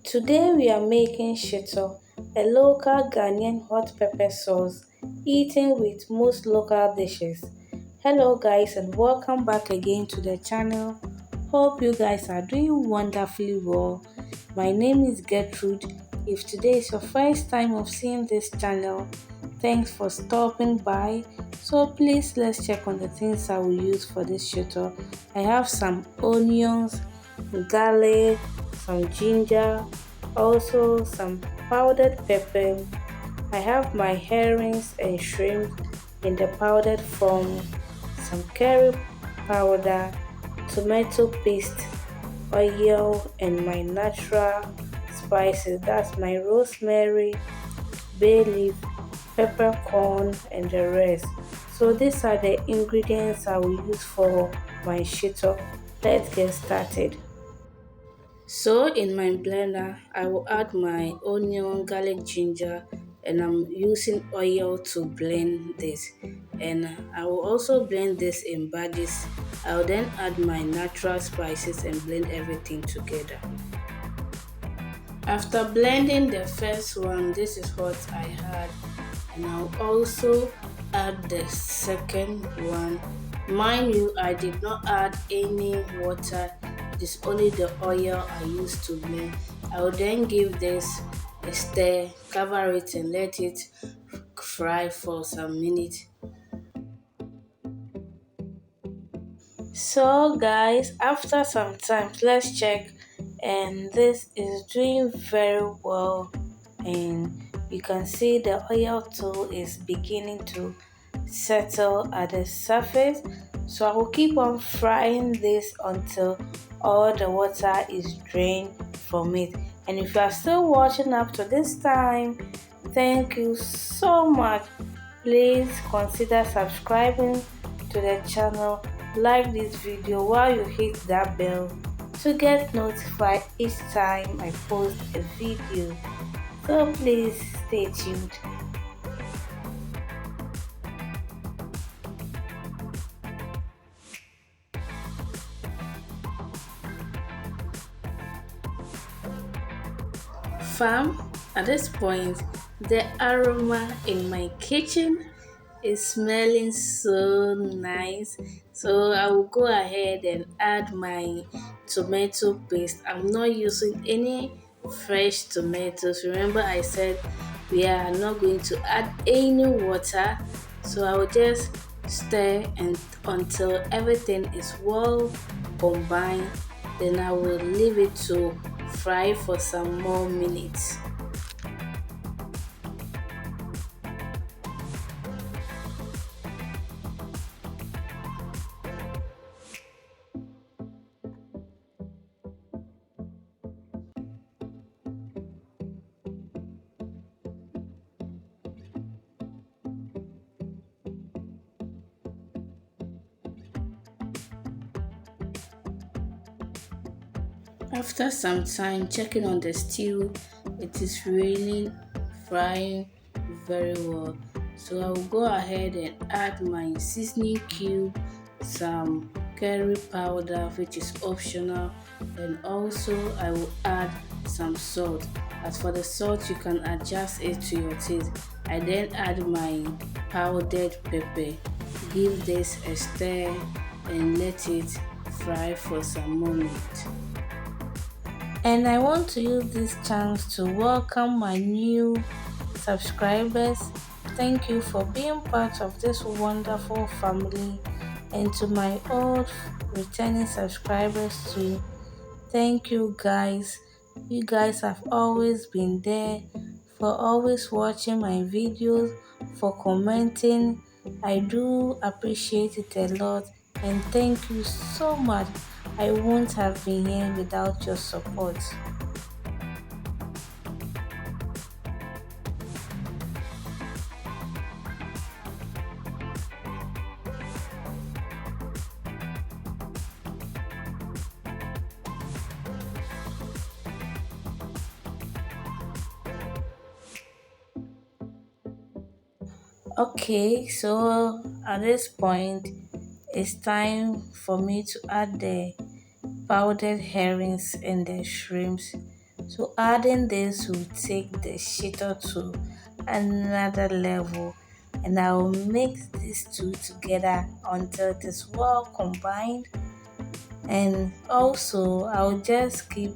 Today we are making shito, a local Ghanaian hot pepper sauce eaten with most local dishes. Hello guys and welcome back again to the channel. Hope you guys are doing wonderfully well. My name is Gertrude. If today is your first time of seeing this channel, thanks for stopping by. So please let's check on the things I will use for this shito. I have some onions, garlic, some ginger, also some powdered pepper. I have my herrings and shrimp in the powdered form, some curry powder, tomato paste, oil, and my natural spices. That's my rosemary, bay leaf, peppercorn, and the rest. So these are the ingredients I will use for my shito. Let's get started. So in my blender, I will add my onion, garlic, ginger, and I'm using oil to blend this. And I will also blend this in batches. I will then add my natural spices and blend everything together. After blending the first one, this is what I had. And I'll also add the second one. Mind you, I did not add any water. It is only the oil I used to blend. I will then give this a stir, cover it and let it fry for some minutes. So guys, after some time, let's check, and this is doing very well, and you can see the oil too is beginning to settle at the surface. So I will keep on frying this until all the water is drained from it. And if you are still watching up to this time, thank you so much. Please consider subscribing to the channel, like this video while you hit that bell to get notified each time I post a video. So please stay tuned. Fam, at this point, the aroma in my kitchen is smelling so nice. So I will go ahead and add my tomato paste. I'm not using any fresh tomatoes. Remember I said we are not going to add any water. So I will just stir and until everything is well combined. Then I will leave it to fry for some more minutes. After some time checking on the stew, it is really frying very well. So I will go ahead and add my seasoning cube, some curry powder which is optional, and also I will add some salt. As for the salt, you can adjust it to your taste. I then add my powdered pepper, give this a stir and let it fry for some moment. And I want to use this chance to welcome my new subscribers. Thank you for being part of this wonderful family, and to my old returning subscribers too. Thank you guys. You guys have always been there, for always watching my videos, for commenting. I do appreciate it a lot, and thank you so much. I wouldn't have been here without your support. Okay, so at this point, it's time for me to add the powdered herrings and the shrimps. So adding this will take the shito to another level, and I will mix these two together until it is well combined. And also I'll just keep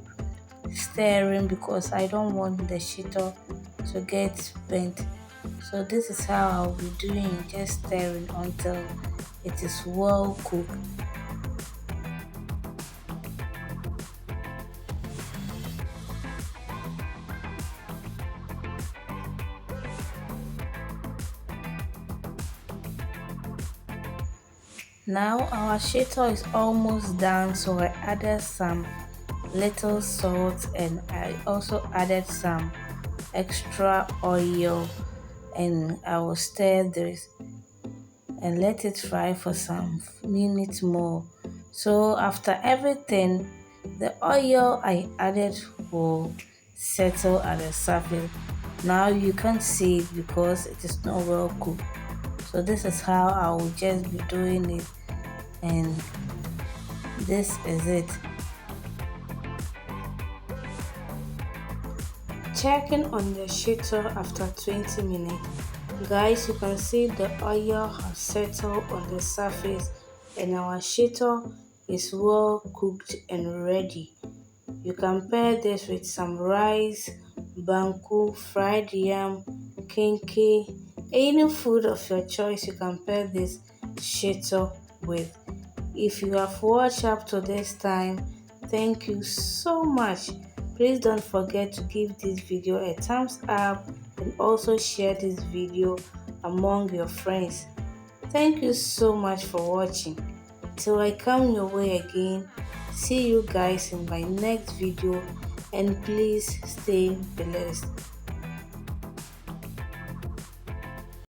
stirring because I don't want the shito to get bent. So this is how I'll be doing, just stirring until it is well cooked. Now our shito is almost done, so I added some little salt and I also added some extra oil, and I will stir this and let it fry for some minutes more. So after everything, the oil I added will settle at the surface. Now you can't see it because it is not well cooked. So this is how I will just be doing it, and this is it. Checking on the shito after 20 minutes. Guys, you can see the oil has settled on the surface and our shito is well cooked and ready. You can pair this with some rice, banku, fried yam, kenkey, any food of your choice you can pair this shito with. If you have watched up to this time, thank you so much. Please don't forget to give this video a thumbs up and also share this video among your friends. Thank you so much for watching. Till I come your way again, see you guys in my next video, and please stay blessed.